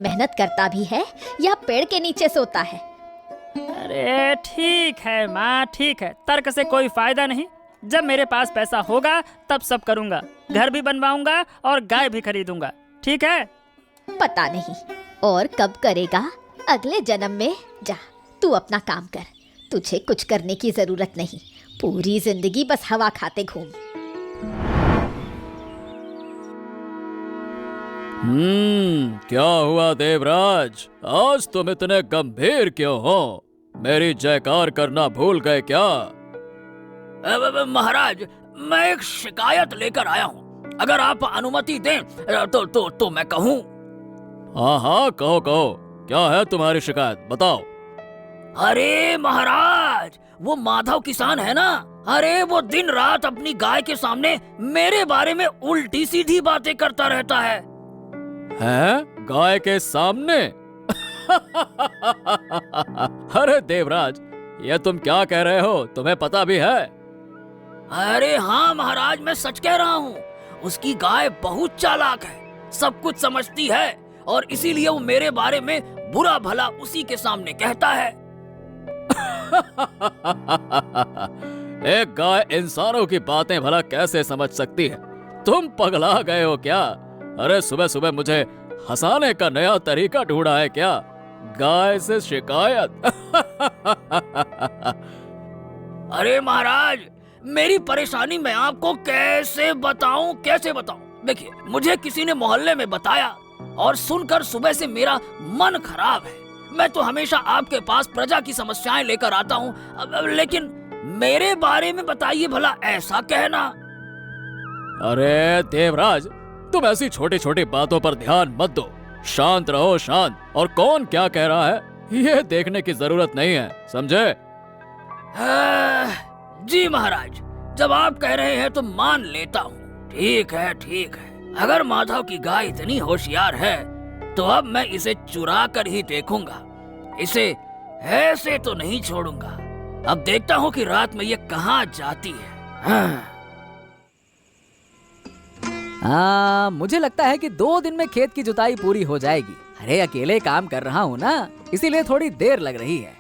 मेहनत करता भी है या पेड़ के नीचे सोता है? अरे ठीक है माँ, ठीक है, तर्क से कोई फायदा नहीं। जब मेरे पास पैसा होगा तब सब करूँगा, घर भी बनवाऊंगा और गाय भी खरीदूंगा, ठीक है? पता नहीं और कब करेगा, अगले जन्म में। जा तू अपना काम कर, तुझे कुछ करने की जरूरत नहीं, पूरी जिंदगी बस हवा खाते घूम। क्या हुआ देवराज, आज तुम इतने गंभीर क्यों हो? मेरी जयकार करना भूल गए क्या? महाराज, मैं एक शिकायत लेकर आया हूँ। अगर आप अनुमति दें तो मैं कहूँ। हाँ हाँ, कहो कहो, क्या है तुम्हारी शिकायत, बताओ। अरे महाराज, वो माधव किसान है ना, अरे वो दिन रात अपनी गाय के सामने मेरे बारे में उल्टी सीधी बातें करता रहता है। हैं? गाय के सामने? अरे देवराज, ये तुम क्या कह रहे हो, तुम्हें पता भी है? अरे हाँ महाराज, मैं सच कह रहा हूँ। उसकी गाय बहुत चालाक है, सब कुछ समझती है और इसीलिए वो मेरे बारे में बुरा भला उसी के सामने कहता है। एक गाय इंसानों की बातें भला कैसे समझ सकती है? तुम पगला गए हो क्या? अरे सुबह सुबह मुझे हंसाने का नया तरीका ढूंढा है क्या? गाय से शिकायत? अरे महाराज, मेरी परेशानी मैं आपको कैसे बताऊं? देखिए, मुझे किसी ने मोहल्ले में बताया और सुनकर सुबह से मेरा मन खराब है। मैं तो हमेशा आपके पास प्रजा की समस्याएं लेकर आता हूँ, लेकिन मेरे बारे में बताइए भला ऐसा कहना। अरे देवराज, तुम ऐसी छोटी छोटी बातों पर ध्यान मत दो, शांत रहो, शांत। और कौन क्या कह रहा है ये देखने की जरूरत नहीं है, समझे? जी महाराज, जब आप कह रहे हैं तो मान लेता हूँ। ठीक है ठीक है, अगर माधव की गाय इतनी होशियार है तो अब मैं इसे चुरा कर ही देखूंगा। इसे ऐसे तो नहीं छोड़ूंगा। अब देखता हूँ कि रात में ये कहाँ जाती है। मुझे लगता है कि 2 दिन में खेत की जुताई पूरी हो जाएगी। अरे अकेले काम कर रहा हूँ ना, इसीलिए थोड़ी देर लग रही है।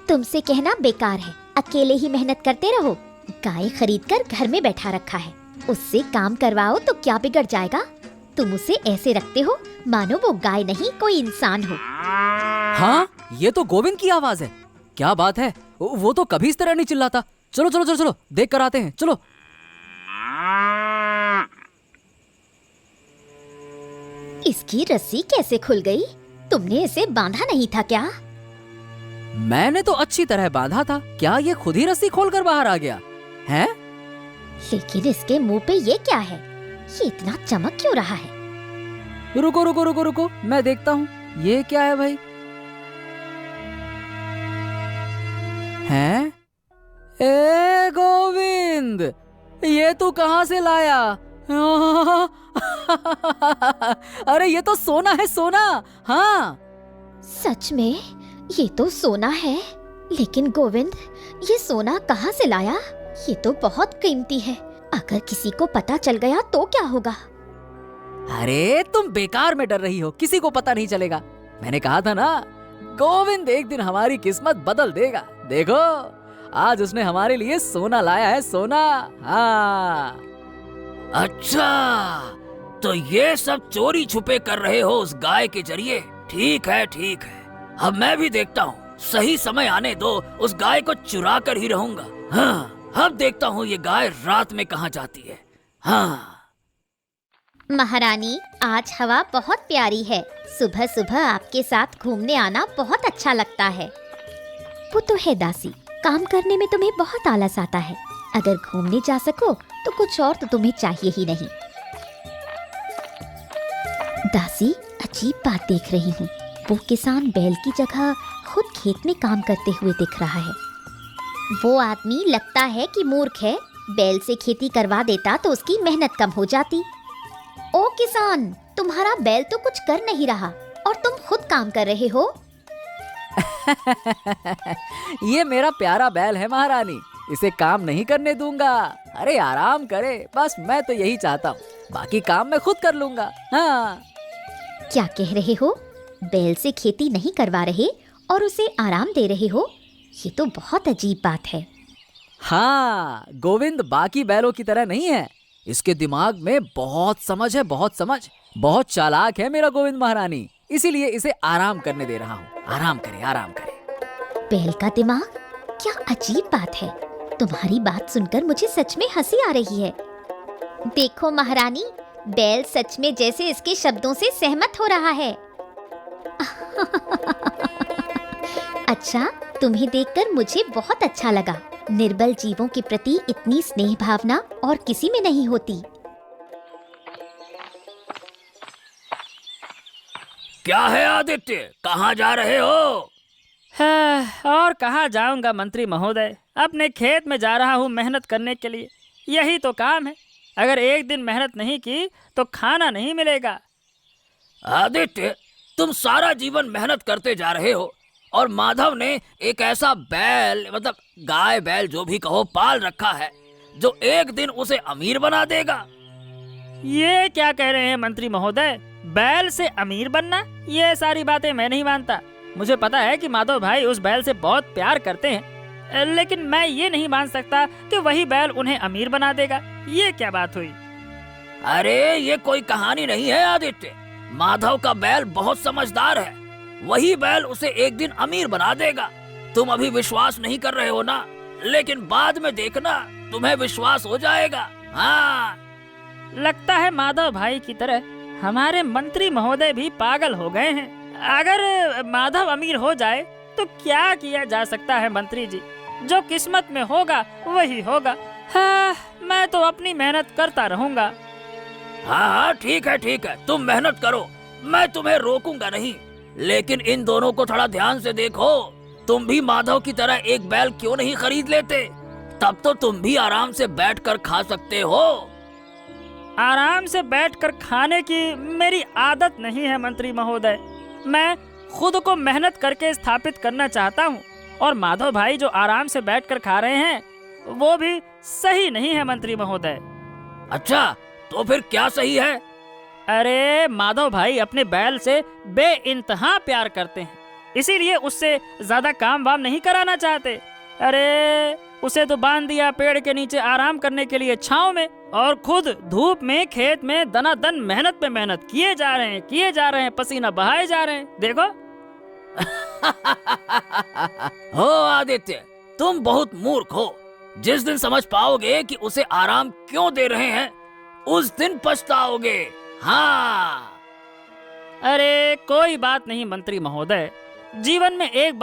तुमसे कहना बेकार है, अकेले ही मेहनत करते रहो। गाय खरीदकर घर में बैठा रखा है, उससे काम करवाओ तो क्या बिगड़ जाएगा? तुम उसे ऐसे रखते हो मानो वो गाय नहीं कोई इंसान हो। हाँ, ये तो गोविंद की आवाज है। क्या बात है, वो तो कभी इस तरह नहीं चिल्लाता। चलो चलो चलो चलो, देख कर आते हैं, चलो। इसकी रस्सी कैसे खुल गई? तुमने इसे बांधा नहीं था क्या? मैंने तो अच्छी तरह बांधा था, क्या ये खुद ही रस्सी खोलकर बाहर आ गया है? लेकिन इसके मुंह पे ये क्या है? ये इतना चमक क्यों रहा है? रुको रुको रुको रुको, मैं देखता हूँ ये क्या है भाई। हैं? ए गोविंद, ये तू कहाँ से लाया? अरे ये तो सोना है, सोना। हाँ सच में ये तो सोना है। लेकिन गोविंद, ये सोना कहाँ से लाया? ये तो बहुत कीमती है, अगर किसी को पता चल गया तो क्या होगा? अरे तुम बेकार में डर रही हो, किसी को पता नहीं चलेगा। मैंने कहा था ना, गोविंद एक दिन हमारी किस्मत बदल देगा। देखो, आज उसने हमारे लिए सोना लाया है, सोना। हाँ। अच्छा, तो ये सब चोरी छुपे कर रहे हो उस गाय के जरिए। ठीक है ठीक है, अब मैं भी देखता हूँ। सही समय आने दो, उस गाय को चुरा कर ही रहूंगा। हाँ, अब देखता हूँ ये गाय रात में कहाँ जाती है। हाँ। महारानी, आज हवा बहुत प्यारी है। सुबह सुबह आपके साथ घूमने आना बहुत अच्छा लगता है। वो तो है दासी, काम करने में तुम्हें बहुत आलस आता है। अगर घूमने जा सको तो कुछ और तो तुम्हें चाहिए ही नहीं। दासी, अजीब बात देख रही हूँ। वो किसान बैल की जगह खुद खेत में काम करते हुए दिख रहा है। वो आदमी लगता है कि मूर्ख है। बैल से खेती करवा देता तो उसकी मेहनत कम हो जाती। ओ किसान, तुम्हारा बैल तो कुछ कर नहीं रहा और तुम खुद काम कर रहे हो। ये मेरा प्यारा बैल है महारानी, इसे काम नहीं करने दूंगा। अरे आराम करे, बस मैं तो यही चाहता हूँ। बाकी काम मैं खुद कर लूंगा। हाँ। क्या कह रहे हो? बैल से खेती नहीं करवा रहे और उसे आराम दे रहे हो, ये तो बहुत अजीब बात है। हाँ, गोविंद बाकी बैलों की तरह नहीं है। इसके दिमाग में बहुत समझ है, बहुत समझ। बहुत चालाक है मेरा गोविंद महारानी, इसीलिए इसे आराम करने दे रहा हूँ। आराम करे, आराम करे। बैल का दिमाग, क्या अजीब बात है। तुम्हारी बात सुनकर मुझे सच में हंसी आ रही है। देखो महारानी, बैल सच में जैसे इसके शब्दों से सहमत हो रहा है। अच्छा, तुम्हें देखकर मुझे बहुत अच्छा लगा। निर्बल जीवों के प्रति इतनी स्नेह भावना और किसी में नहीं होती। क्या है आदित्य, कहाँ जा रहे हो? और कहाँ जाऊंगा मंत्री महोदय, अपने खेत में जा रहा हूँ मेहनत करने के लिए। यही तो काम है। अगर एक दिन मेहनत नहीं की तो खाना नहीं मिलेगा। आदित्य, तुम सारा जीवन मेहनत करते जा रहे हो और माधव ने एक ऐसा बैल, मतलब गाय बैल जो भी कहो, पाल रखा है जो एक दिन उसे अमीर बना देगा। ये क्या कह रहे हैं मंत्री महोदय? बैल से अमीर बनना? ये सारी बातें मैं नहीं मानता। मुझे पता है कि माधव भाई उस बैल से बहुत प्यार करते हैं, लेकिन मैं ये नहीं मान सकता कि वही बैल उन्हें अमीर बना देगा। ये क्या बात हुई? अरे ये कोई कहानी नहीं है आदित्य। माधव का बैल बहुत समझदार है, वही बैल उसे एक दिन अमीर बना देगा। तुम अभी विश्वास नहीं कर रहे हो ना, लेकिन बाद में देखना तुम्हें विश्वास हो जाएगा। हाँ, लगता है माधव भाई की तरह हमारे मंत्री महोदय भी पागल हो गए हैं। अगर माधव अमीर हो जाए तो क्या किया जा सकता है मंत्री जी? जो किस्मत में होगा वही होगा। हाँ, मैं तो अपनी मेहनत करता रहूंगा। हाँ, ठीक है, तुम मेहनत करो, मैं तुम्हें रोकूंगा नहीं। लेकिन इन दोनों को थोड़ा ध्यान से देखो। तुम भी माधव की तरह एक बैल क्यों नहीं खरीद लेते? तब तो तुम भी आराम से बैठकर खा सकते हो। आराम से बैठकर खाने की मेरी आदत नहीं है मंत्री महोदय। मैं खुद को मेहनत करके स्थापित करना चाहता हूँ, और माधव भाई जो आराम से बैठकर खा रहे हैं वो भी सही नहीं है मंत्री महोदय। अच्छा, तो फिर क्या सही है? अरे माधव भाई अपने बैल से बेइंतहा प्यार करते हैं, इसीलिए उससे ज्यादा काम वाम नहीं कराना चाहते। अरे उसे तो बांध दिया पेड़ के नीचे आराम करने के लिए छांव में, और खुद धूप में खेत में दनादन मेहनत पे मेहनत किए जा रहे हैं, पसीना बहाए जा रहे हैं। देखो। हो आदित्य, तुम बहुत मूर्ख हो। जिस दिन समझ पाओगे कि उसे आराम क्यों दे रहे हैं, उस दिन पछताओगे। हाँ। अरे कोई बात नहीं मंत्री महोदय, जीवन में एक